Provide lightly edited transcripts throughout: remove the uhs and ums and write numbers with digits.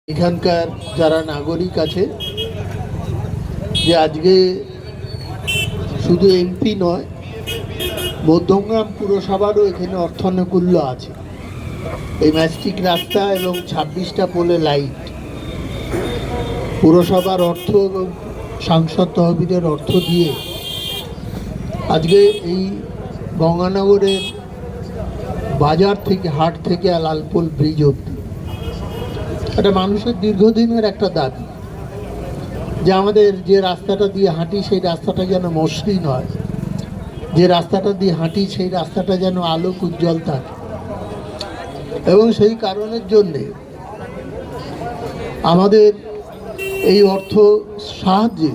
এখানকার যারা নাগরিক আছে যে আজকে শুধু এমপি নয়, মধ্যমগ্রাম পুরসভারও এখানে অর্থানুকূল্য আছে। এই ম্যাস্টিক রাস্তা এবং 26টা পোলে লাইট পুরসভার অর্থ এবং সাংসদ তহবিলের অর্থ দিয়ে আজকে এই গঙ্গানগরের বাজার থেকে, হাট থেকে লালপোল ব্রিজ অব্দি এটা মানুষের দীর্ঘদিনের একটা দাবি যে আমাদের যে রাস্তাটা দিয়ে হাঁটি সেই রাস্তাটা যেন মসৃণ হয়, যে রাস্তাটা দিয়ে হাঁটি সেই রাস্তাটা যেন আলোক উজ্জ্বল থাকে। এবং সেই কারণের জন্যে আমাদের এই অর্থ সাহায্যে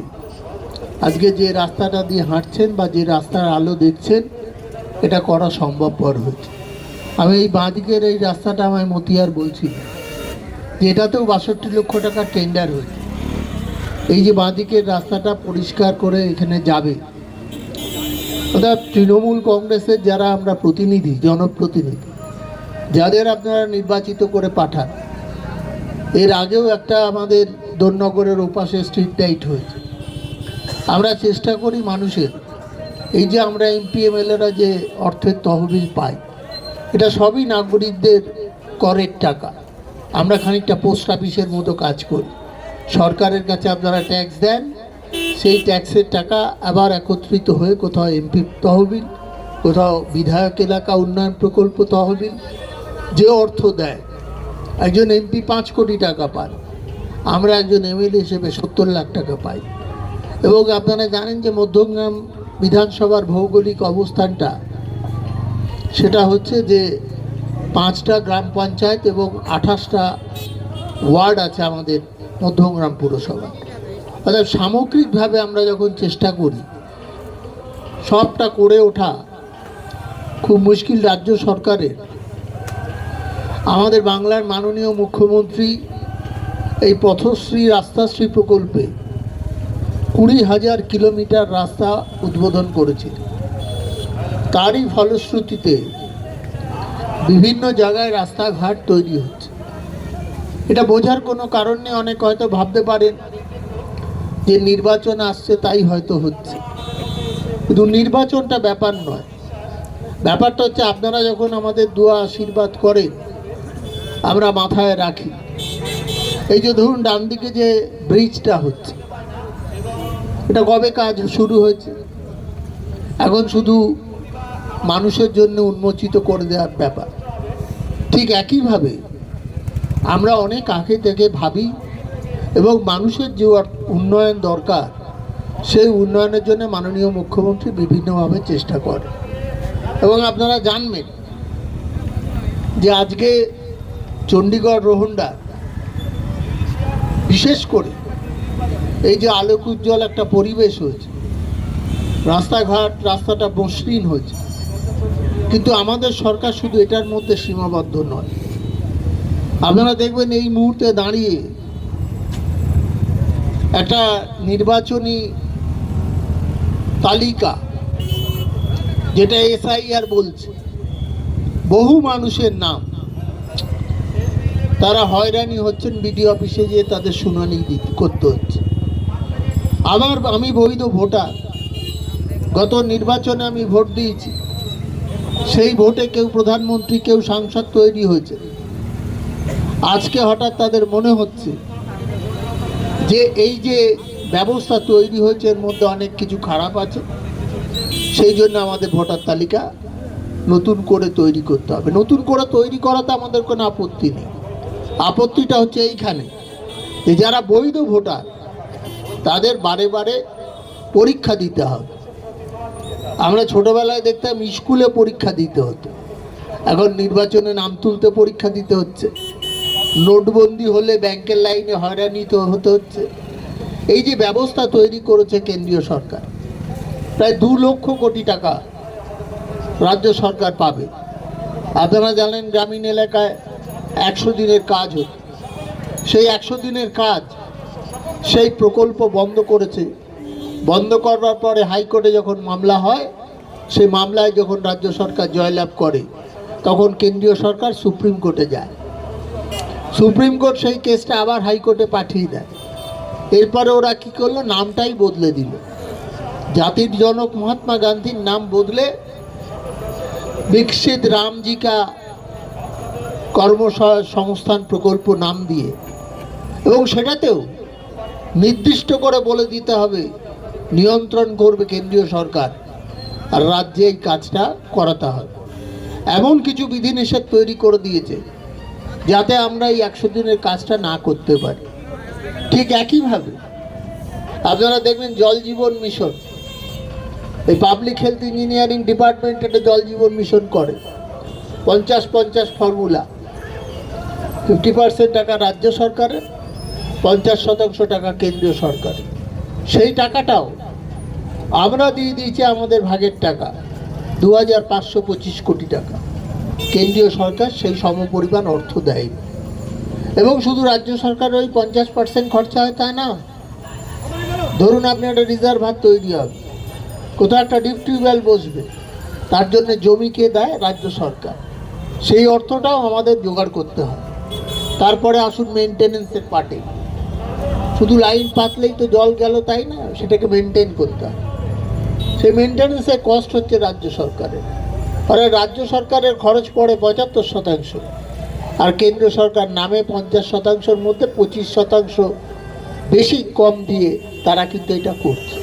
আজকে যে রাস্তাটা দিয়ে হাঁটছেন বা যে রাস্তার আলো দেখছেন এটা করা সম্ভবপর হয়েছে। আমি এই বাঁদিকের এই রাস্তাটা আমায় মতিয়ার বলছি যে এটাতেও 62 লক্ষ টাকার টেন্ডার হয়েছে। এই যে বাঁদিকের রাস্তাটা পরিষ্কার করে এখানে যাবে, অর্থাৎ তৃণমূল কংগ্রেসের যারা আমরা প্রতিনিধি, জনপ্রতিনিধি যাদের আপনারা নির্বাচিত করে পাঠান, এর আগেও একটা আমাদের দোলনগরের ওপাশে স্ট্রিট লাইট হয়েছে। আমরা চেষ্টা করি মানুষের এই যে আমরা এমপি এমএলএরা যে অর্থের তহবিল পাই এটা সবই নাগরিকদের করের টাকা। আমরা খানিকটা পোস্ট অফিসের মতো কাজ করি, সরকারের কাছে আপনারা ট্যাক্স দেন, সেই ট্যাক্সের টাকা আবার একত্রিত হয়ে কোথাও এমপি তহবিল, কোথাও বিধায়ক এলাকা উন্নয়ন প্রকল্প তহবিল। যে অর্থ দেয় একজন এমপি 5 কোটি টাকা পান, আমরা একজন এমএলএ হিসেবে 70 লাখ টাকা পাই। এবং আপনারা জানেন যে মধ্যমগ্রাম বিধানসভার ভৌগোলিক অবস্থানটা সেটা হচ্ছে যে 5টা গ্রাম পঞ্চায়েত এবং 28টা ওয়ার্ড আছে আমাদের মধ্যমগ্রাম পুরসভা। অর্থাৎ সামগ্রিকভাবে আমরা যখন চেষ্টা করি সবটা করে ওঠা খুব মুশকিল। রাজ্য সরকারের আমাদের বাংলার মাননীয় মুখ্যমন্ত্রী এই পথশ্রী রাস্তাশ্রী প্রকল্পে 20,000 কিলোমিটার রাস্তা উদ্বোধন করেছিল। তারই ফলশ্রুতিতে বিভিন্ন জায়গায় রাস্তাঘাট তৈরি হচ্ছে। এটা বোঝার কোনো কারণ নেই। অনেক হয়তো ভাবতে পারেন যে নির্বাচন আসছে তাই হয়তো হচ্ছে, কিন্তু নির্বাচনটা ব্যাপার নয়। ব্যাপারটা হচ্ছে আপনারা যখন আমাদের দোয়া আশীর্বাদ করেন আমরা মাথায় রাখি। এই যে ধরুন ডান দিকে যে ব্রিজটা হচ্ছে এটা কবে কাজ শুরু হয়েছে, এখন শুধু মানুষের জন্য উন্মোচিত করে দেওয়ার ব্যাপার। ঠিক একইভাবে আমরা অনেক আগে থেকে ভাবি এবং মানুষের যে উন্নয়ন দরকার সেই উন্নয়নের জন্য মাননীয় মুখ্যমন্ত্রী বিভিন্নভাবে চেষ্টা করে। এবং আপনারা জানবেন যে আজকে চণ্ডীগড় রোহন্ডা বিশেষ করে এই যে আলোক উজ্জ্বল একটা পরিবেশ হয়েছে, রাস্তাঘাট রাস্তাটা মসৃণ হয়েছে, কিন্তু আমাদের সরকার শুধু এটার মধ্যে সীমাবদ্ধ নয়। আপনারা দেখবেন এই মুহূর্তে দাঁড়িয়ে একটা নির্বাচনী তালিকা যেটা এসআইআর বলছে, বহু মানুষের নাম তারা হয়রানি হচ্ছেন, বিডিও অফিসে গিয়ে তাদের শুনানি করতে হচ্ছে। আমি বৈধ ভোটার, গত নির্বাচনে আমি ভোট দিয়েছি, সেই ভোটে কেউ প্রধানমন্ত্রী কেউ সাংসদ তৈরি হয়েছে। আজকে হঠাৎ তাদের মনে হচ্ছে যে এই যে ব্যবস্থা তৈরি হয়েছে এর মধ্যে অনেক কিছু খারাপ আছে, সেই জন্য আমাদের ভোটার তালিকা নতুন করে তৈরি করতে হবে। নতুন করে তৈরি করাতে আমাদের কোনো আপত্তি নেই। আপত্তিটা হচ্ছে এইখানে যে যারা বৈধ ভোটার তাদের বারে বারে পরীক্ষা দিতে হবে। আমরা ছোটবেলায় দেখতাম স্কুলে পরীক্ষা দিতে হতো, এখন নির্বাচনে নাম তুলতে পরীক্ষা দিতে হচ্ছে। নোটবন্দি হলে ব্যাংকের লাইনে হয়রানি হতে হচ্ছে। এই যে ব্যবস্থা তৈরি করেছে কেন্দ্রীয় সরকার, প্রায় 2 লক্ষ কোটি টাকা রাজ্য সরকার পাবে। আপনারা জানেন গ্রামীণ এলাকায় 100 দিনের কাজ হতো, সেই 100 দিনের কাজ সেই প্রকল্প বন্ধ করেছে। বন্ধ করবার পরে হাইকোর্টে যখন মামলা হয়, সেই মামলায় যখন রাজ্য সরকার জয়লাভ করে তখন কেন্দ্রীয় সরকার সুপ্রিম কোর্টে যায়। সুপ্রিম কোর্ট সেই কেসটা আবার হাইকোর্টে পাঠিয়ে দেয়। এরপরে ওরা কি করলো, নামটাই বদলে দিল, জাতির জনক মহাত্মা গান্ধীর নাম বদলে বিকশিত রামজি কা কর্মসংস্থান প্রকল্প নাম দিয়ে, এবং সেটাতেও নির্দিষ্ট করে বলে দিতে হবে নিয়ন্ত্রণ করবে কেন্দ্রীয় সরকার, আর রাজ্যে এই কাজটা করাতে হবে। এমন কিছু বিধিনিষেধ তৈরি করে দিয়েছে যাতে আমরা এই 100 দিনের কাজটা না করতে পারি। ঠিক একইভাবে আপনারা দেখবেন জল জীবন মিশন, এই পাবলিক হেলথ ইঞ্জিনিয়ারিং ডিপার্টমেন্ট একটা জল জীবন মিশন করে, 50-50 ফর্মুলা, 50% টাকা রাজ্য সরকারের, 50% টাকা কেন্দ্রীয় সরকারের। সেই টাকাটাও আমরা দিয়ে দিয়েছি, আমাদের ভাগের টাকা 2525 কোটি টাকা। কেন্দ্রীয় সরকার সেই সমপরিমাণ অর্থ দেয়, এবং শুধু রাজ্য সরকারের ওই 50% খরচা হয় তা না। ধরুন আপনি একটা রিজার্ভার তৈরি হবে, কোথাও একটা ডিপ টিউবওয়েল বসবে, তার জন্য জমিকে দেয় রাজ্য সরকার, সেই অর্থটাও আমাদের জোগাড় করতে হয়। তারপরে আসুন মেনটেনেন্সের পার্টে, শুধু লাইন পাতলেই তো জল গেল তাই না, সেটাকে মেনটেন করতে হয়। সেই মেনটেনেন্সের কস্ট হচ্ছে রাজ্য সরকারের, আর রাজ্য সরকারের খরচ পড়ে 75%, আর কেন্দ্র সরকার নামে 50%-র মধ্যে 25% বেশি কম দিয়ে তারা কিন্তু এটা করছে।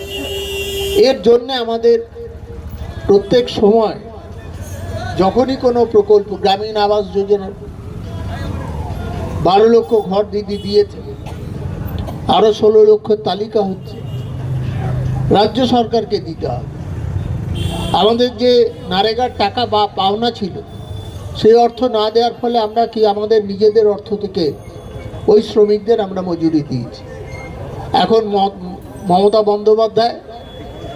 এর জন্যে আমাদের প্রত্যেক সময় যখনই কোনো প্রকল্প, গ্রামীণ আবাস যোজনা 12 লক্ষ ঘর দিদি দিয়েছে, আরও 16 লক্ষের তালিকা হচ্ছে, রাজ্য সরকারকে দিতে হবে। আমাদের যে নারেগার টাকা বা পাওনা ছিল, সেই অর্থ না দেওয়ার ফলে আমরা কি আমাদের নিজেদের অর্থ থেকে ওই শ্রমিকদের আমরা মজুরি দিয়েছি। এখন মমতা বন্দ্যোপাধ্যায়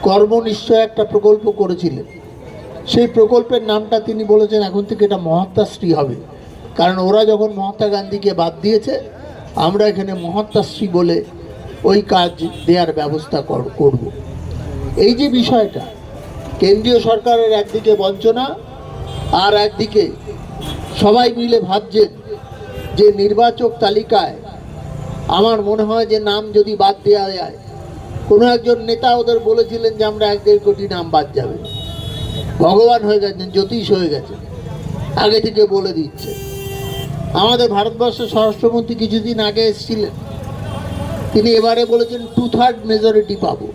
কর্মনিশ্চয় একটা প্রকল্প করেছিলেন, সেই প্রকল্পের নামটা তিনি বলেছেন এখন থেকে এটা মহাত্মাশ্রী হবে, কারণ ওরা যখন মহাত্মা গান্ধীকে বাদ দিয়েছে, আমরা এখানে মহাত্মাশ্রী বলে ওই কাজ দেওয়ার ব্যবস্থা করব। এই যে বিষয়টা, কেন্দ্রীয় সরকারের একদিকে বঞ্চনা, আর একদিকে সবাই মিলে ভাবছেন যে নির্বাচক তালিকায় আমার মনে হয় যে নাম যদি বাদ দেওয়া যায়, কোনো একজন নেতা ওদের বলেছিলেন যে আমরা 1-1.5 কোটি নাম বাদ যাবে, ভগবান হয়ে গেছেন, জ্যোতিষ হয়ে গেছেন, আগে থেকে বলে দিচ্ছে। আমাদের ভারতবর্ষের স্বরাষ্ট্রমন্ত্রী কিছুদিন আগে এসেছিলেন, তিনি এবারে বলেছেন 2/3 মেজরিটি পাবো,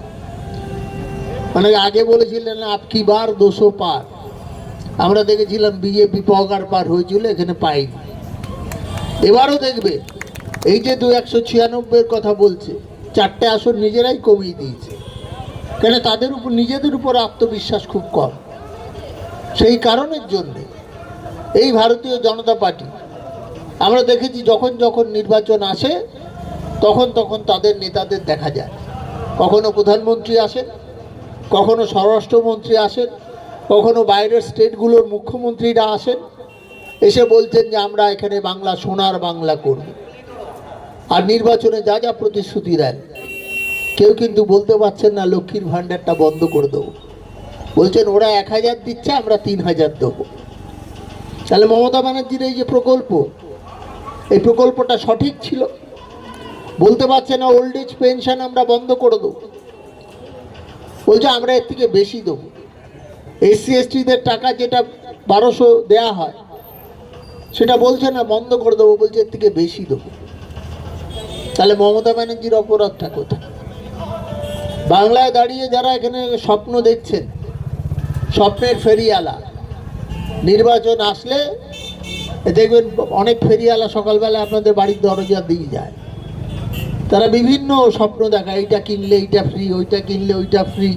মানে আগে বলেছিলেন আপকি বার 200 পার। আমরা দেখেছিলাম বিজেপি পগার পার হয়েছিল, এখানে পাইনি। এবারও দেখবে এই যে 196-এর কথা বলছে, 4টে আসন নিজেরাই কমিয়ে দিয়েছে, কেন তাদের উপর নিজেদের উপর আত্মবিশ্বাস খুব কম। সেই কারণের জন্যে এই ভারতীয় জনতা পার্টি আমরা দেখেছি যখন যখন নির্বাচন আসে তখন তখন তাদের নেতাদের দেখা যায়, কখনো প্রধানমন্ত্রী আসেন, কখনো স্বরাষ্ট্রমন্ত্রী আসেন, কখনো বাইরের স্টেটগুলোর মুখ্যমন্ত্রীরা আসেন, এসে বলছেন যে আমরা এখানে বাংলা সোনার বাংলা করব। আর নির্বাচনে যা যা প্রতিশ্রুতি দেন, কেউ কিন্তু বলতে পারছেন না লক্ষ্মীর ভাণ্ডারটা বন্ধ করে দেবো, বলছেন ওরা 1000 দিচ্ছে, আমরা 3000 দেবো। তাহলে মমতা ব্যানার্জির এই যে প্রকল্প, এই প্রকল্পটা সঠিক ছিল? বলতে পারছে না ওল্ড এজ পেনশন আমরা বন্ধ করে দেবো, বলছে আমরা এর থেকে বেশি দেবো। এসসি এসটিদের টাকা যেটা 1200 দেয়া হয়, সেটা বলছে না বন্ধ করে দেবো, বলছে এর থেকে বেশি দেবো। তাহলে মমতা ব্যানার্জির অপরাধটা কোথায়? বাংলায় দাঁড়িয়ে যারা এখানে স্বপ্ন দেখছেন, স্বপ্নের ফেরিওয়ালা, নির্বাচন আসলে দেখবেন অনেক ফেরিওয়ালা সকালবেলা আপনাদের বাড়ির দরজা দিয়ে যায়, তারা বিভিন্ন স্বপ্ন দেখায়, এইটা কিনলে এইটা ফ্রি, ওইটা কিনলে ওইটা ফ্রি।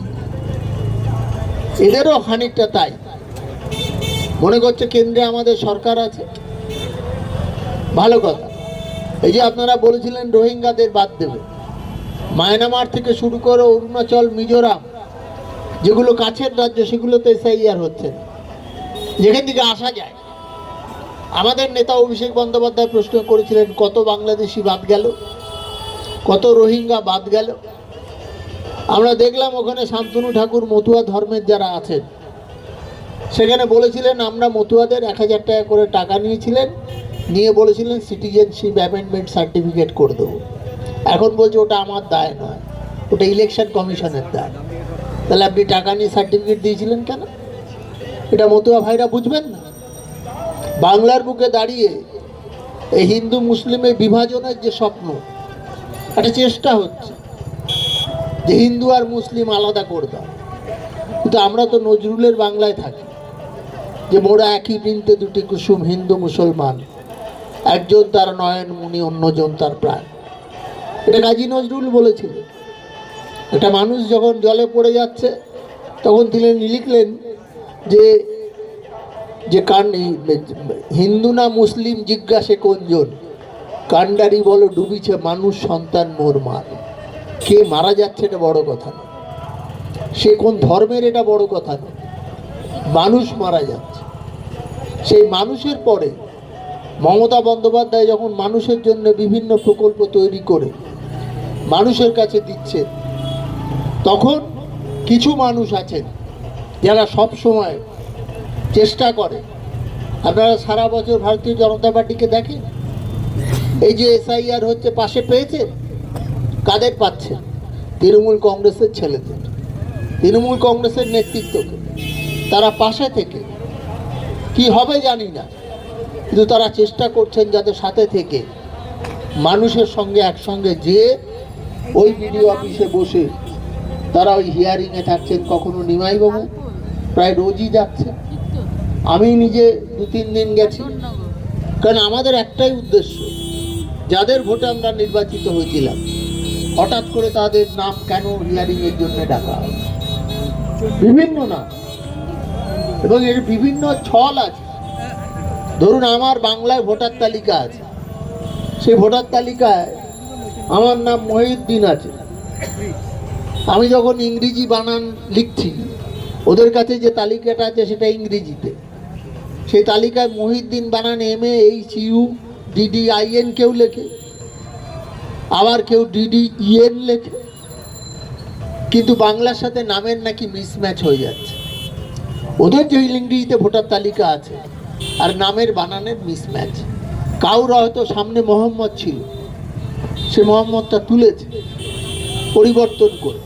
এদেরও খানিকটা তাই, মনে করছে কেন্দ্রে আমাদের সরকার আছে। ভালো কথা, এই যে আপনারা বলেছিলেন রোহিঙ্গাদের বাদ দেবে, মায়ানমার থেকে শুরু করে অরুণাচল, মিজোরাম, যেগুলো কাছের রাজ্য, সেগুলোতে এসআইআর হচ্ছে না, যেখান থেকে আসা যায়। আমাদের নেতা অভিষেক বন্দ্যোপাধ্যায় প্রশ্ন করেছিলেন কত বাংলাদেশি বাদ গেল, কত রোহিঙ্গা বাদ গেল। আমরা দেখলাম ওখানে শান্তনু ঠাকুর মতুয়া ধর্মের যারা আছেন, সেখানে বলেছিলেন আমরা মতুয়াদের 1000 টাকা করে টাকা নিয়েছিলেন, নিয়ে বলেছিলেন সিটিজেনশিপ অ্যামেন্ডমেন্ট সার্টিফিকেট করে দেবো। এখন বলছে ওটা আমার দায় নয়, ওটা ইলেকশন কমিশনের দায়। তাহলে আপনি টাকা নিয়ে সার্টিফিকেট দিয়েছিলেন কেন? এটা মতুয়া ভাইরা বুঝবেন না? বাংলার বুকে দাঁড়িয়ে এই হিন্দু মুসলিমের বিভাজনের যে স্বপ্ন, একটা চেষ্টা হচ্ছে যে হিন্দু আর মুসলিম আলাদা করে দাও, কিন্তু আমরা তো নজরুলের বাংলায় থাকি যে মোরা একই বৃন্তে দুটি কুসুম, হিন্দু মুসলমান, একজন তার নয়ন মুনি, অন্যজন তার প্রাণ। এটা কাজী নজরুল বলেছিল। একটা মানুষ যখন জলে পড়ে যাচ্ছে তখন তিনি লিখলেন যে যে হিন্দু না মুসলিম জিজ্ঞাসে কোনজন, কান্ডারি বলো ডুবিছে মানুষ সন্তান মোর মার। কে মারা যাচ্ছে এটা বড় কথা না, সে কোন ধর্মের এটা বড় কথা না, মানুষ মারা যাচ্ছে। সেই মানুষের পরে মমতা বন্দ্যোপাধ্যায় যখন মানুষের জন্য বিভিন্ন প্রকল্প তৈরি করে মানুষের কাছে দিচ্ছে, তখন কিছু মানুষ আছেন যারা সব সময় চেষ্টা করে। আপনারা সারা বছর ভারতীয় জনতা পার্টিকে দেখেন, এই যে SIR হচ্ছে পাশে পেয়েছে, কাদের পাচ্ছে? তৃণমূল কংগ্রেসের ছেলেদের, তৃণমূল কংগ্রেসের নেতৃত্বকে। তারা পাশে থেকে কি হবে জানি না, কিন্তু তারা চেষ্টা করছেন যাতে সাথে থেকে মানুষের সঙ্গে একসঙ্গে যেয়ে ওই বিডিও অফিসে বসে তারা ওই হিয়ারিংয়ে থাকছেন। কখনো নিমাইবাবু প্রায় রোজই যাচ্ছে, আমি নিজে 2-3 দিন গেছি। কারণ আমাদের একটাই উদ্দেশ্য, যাদের ভোটে আমরা নির্বাচিত হয়েছিলাম হঠাৎ করে তাদের নাম কেন হিয়ারিংয়ের জন্য ডাকা হয়, বিভিন্ন নাম, এবং এর বিভিন্ন ছল আছে। ধরুন আমার বাংলায় ভোটার তালিকা আছে, সেই ভোটার তালিকায় আমার নাম মহিউদ্দিন আছে। আমি যখন ইংরেজি বানান লিখছি, ওদের কাছে যে তালিকাটা আছে সেটা ইংরেজিতে, সেই তালিকায় মহিউদ্দিন বানান MAHUDDIN কেউ লেখে, আবার কেউ DDEN লেখে, কিন্তু বাংলার সাথে নামের নাকি মিসম্যাচ হয়ে যাচ্ছে। ওদের যে ইংরেজিতে ভোটার তালিকা আছে আর নামের বানানের মিসম্যাচ। কাউর হয়তো সামনে মোহাম্মদ ছিল, সে মোহাম্মদটা তুলেছে পরিবর্তন করে,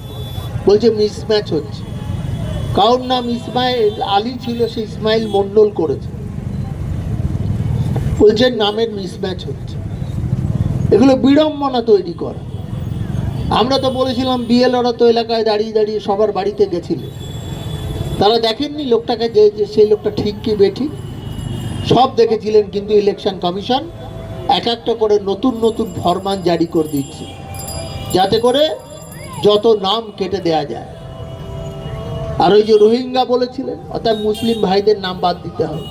বলছে মিসম্যাচ হচ্ছে। কাউর নাম ইসমাইল আলী ছিল, সে ইসমাইল মন্ডল করেছে, বলছে নামের মিসম্যাচ হচ্ছে। এগুলো বিড়ম্বনা তৈরি করা। আমরা তো বলেছিলাম BLOরা তো এলাকায় দাঁড়িয়ে দাঁড়িয়ে সবার বাড়িতে গেছিল, তারা দেখেননি লোকটাকে যে সেই লোকটা ঠিক কি বেঠিক, সব দেখেছিলেন। কিন্তু ইলেকশন কমিশন এক একটা করে নতুন নতুন ফরমান জারি করে দিচ্ছে যাতে করে যত নাম কেটে দেয়া যায়। আর ওই যে রোহিঙ্গা বলেছিলেন, অর্থাৎ মুসলিম ভাইদের নাম বাদ দিতে হবে।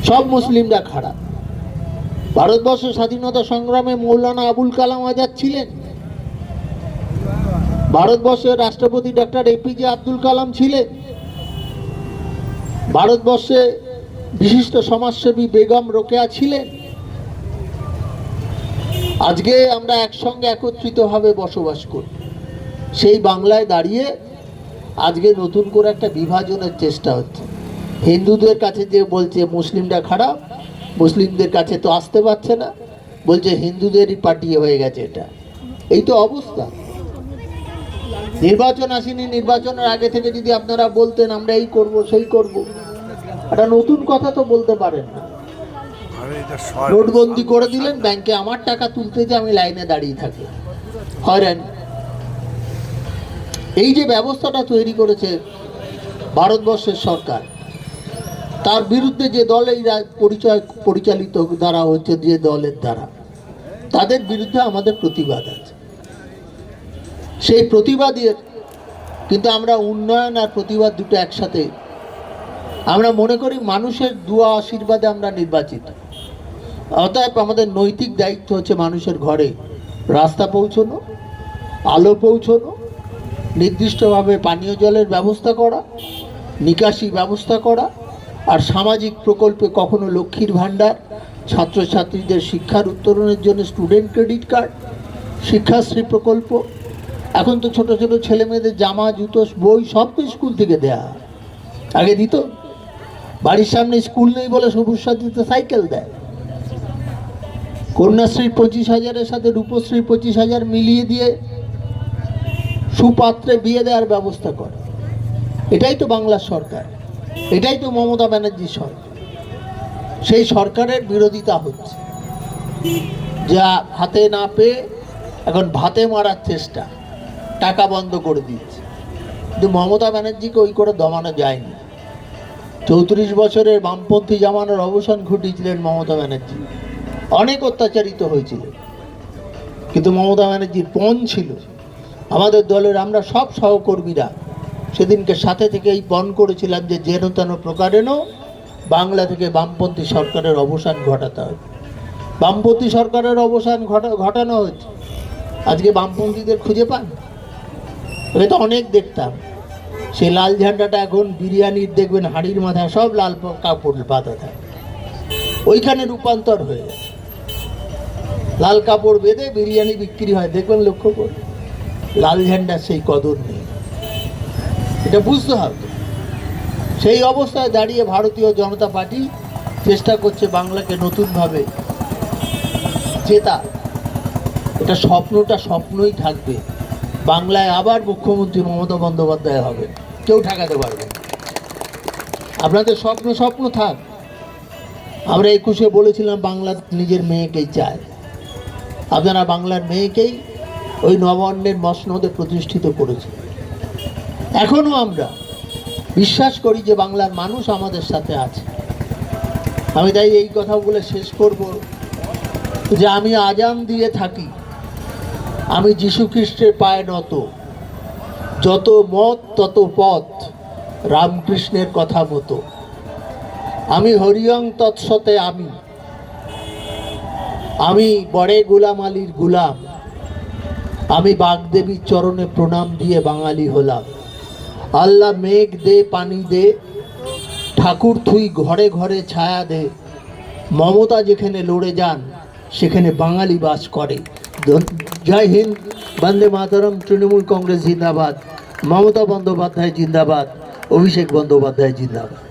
সব মুসলিমরা খারাপ। ভারতবর্ষ স্বাধীনতা সংগ্রামে মৌলানা আবুল কালাম আজাদ ছিলেন, ভারতবর্ষের রাষ্ট্রপতি ডক্টর APJ আব্দুল কালাম ছিলেন, ভারতবর্ষে বিশিষ্ট সমাজসেবী বেগম রোকেয়া ছিলেন। আজকে আমরা একসঙ্গে একত্রিতভাবে বসবাস করি। সেই বাংলায় দাঁড়িয়ে আজকে নতুন করে একটা বিভাজনের চেষ্টা হচ্ছে। হিন্দুদের কাছে যে বলছে মুসলিমরা খারাপ, মুসলিমদের কাছে তো আসতে পারছে না, বলছে হিন্দুদেরই পার্টি হয়ে গেছে। এটা এই তো অবস্থা। নির্বাচন আসেনি, নির্বাচনের আগে থেকে যদি আপনারা বলতেন আমরা এই করব সেই করব, একটা নতুন কথা তো বলতে পারেন না। নোটবন্দি করে দিলেন, ব্যাংকে আমার টাকা তুলতে যে আমি লাইনে দাঁড়িয়ে থাকি, হয়রান। এই যে ব্যবস্থাটা তৈরি করেছে ভারতবর্ষের সরকার, তার বিরুদ্ধে যে দল এই পরিচালিত দ্বারা হচ্ছে, যে দলের দ্বারা, তাদের বিরুদ্ধে আমাদের প্রতিবাদ আছে। সেই প্রতিবাদের কিন্তু আমরা উন্নয়ন আর প্রতিবাদ দুটো একসাথে, আমরা মনে করি মানুষের দুয়া আশীর্বাদে আমরা নির্বাচিত। অতএব আমাদের নৈতিক দায়িত্ব হচ্ছে মানুষের ঘরে রাস্তা পৌঁছানো, আলো পৌঁছানো, নির্দিষ্টভাবে পানীয় জলের ব্যবস্থা করা, নিকাশি ব্যবস্থা করা, আর সামাজিক প্রকল্পে কখনো লক্ষ্মীর ভাণ্ডার, ছাত্রছাত্রীদের শিক্ষার উত্তরণের জন্য স্টুডেন্ট ক্রেডিট কার্ড, শিক্ষাশ্রী প্রকল্প। এখন তো ছোট ছোট ছেলে মেয়েদের জামা, জুতো, বই সব তো স্কুল থেকে দেয়া, আগে দিত। বাড়ির সামনে স্কুল নেই বলে সবুজ সাথীতে সাইকেল দেয়, কন্যাশ্রী 25,000-এর সাথে রূপশ্রী 25,000 মিলিয়ে দিয়ে সুপাত্রে বিয়ে দেওয়ার ব্যবস্থা করে। এটাই তো বাংলার সরকার, এটাই তো মমতা ব্যানার্জির সরকার। সেই সরকারের বিরোধিতা হচ্ছে, যা হাতে না পেয়ে এখন ভাতে মারার চেষ্টা, টাকা বন্ধ করে দিচ্ছে। কিন্তু মমতা ব্যানার্জিকে ওই করে দমানো যায়নি। 34 বছরের বামপন্থী জামানার অবসান ঘটিয়েছিলেন মমতা ব্যানার্জি, অনেক অত্যাচারিত হয়েছিল, কিন্তু মমতা ব্যানার্জির পণ ছিল। আমাদের দলের আমরা সব সহকর্মীরা সেদিনকে সাথে থেকে এই পণ করেছিলাম যে যেন তেন প্রকারেণ বাংলা থেকে বামপন্থী সরকারের অবসান ঘটাতে হবে। বামপন্থী সরকারের অবসান ঘটানো হচ্ছে। আজকে বামপন্থীদের খুঁজে পান? আমি তো অনেক দেখতাম, সেই লাল ঝান্ডাটা এখন বিরিয়ানির দেখবেন হাঁড়ির মাথায় সব লাল কাপড় বাঁধা থাকে, ওইখানে রূপান্তর হয়ে যায়। লাল কাপড় বেঁধে বিরিয়ানি বিক্রি হয়, দেখবেন লক্ষ্য করে। লাল ঝান্ডার সেই কদর নেই, এটা বুঝতে হবে। সেই অবস্থায় দাঁড়িয়ে ভারতীয় জনতা পার্টি চেষ্টা করছে বাংলাকে নতুনভাবে জেতা। এটা স্বপ্নটা স্বপ্নই থাকবে। বাংলায় আবার মুখ্যমন্ত্রী মমতা বন্দ্যোপাধ্যায় হবে, কেউ ঠেকাতে পারবে না। আপনাদের স্বপ্ন স্বপ্ন থাক। আমরা 21-এ বলেছিলাম বাংলা নিজের মেয়েকেই চায়। আপনারা বাংলার মেয়েকেই ওই নবান্নের মসনদে প্রতিষ্ঠিত করেছে। এখনো আমরা বিশ্বাস করি যে বাংলার মানুষ আমাদের সাথে আছে। আমি তাই এই কথা বলে শেষ করব যে আমি আজান দিয়ে থাকি, আমি যীশু খ্রিস্টের পায়ে নত, যত মত তত পথ রামকৃষ্ণের কথা মতো। আমি হরিয়ং তৎসতে, আমি বড়ে গোলাম আলীর গোলাম, আমি বাগদেবীর চরণে প্রণাম দিয়ে বাঙালি হলাম। আল্লাহ মেঘ দে পানি দে, ঠাকুর তুই ঘরে ঘরে ছায়া দে, মমতা যেখানে লড়ে যান সেখানে বাঙালি বাস করে। জয় হিন্দ, বন্দে মাতরম, তৃণমূল কংগ্রেস জিন্দাবাদ, মমতা বন্দ্যোপাধ্যায় জিন্দাবাদ, অভিষেক বন্দ্যোপাধ্যায় জিন্দাবাদ।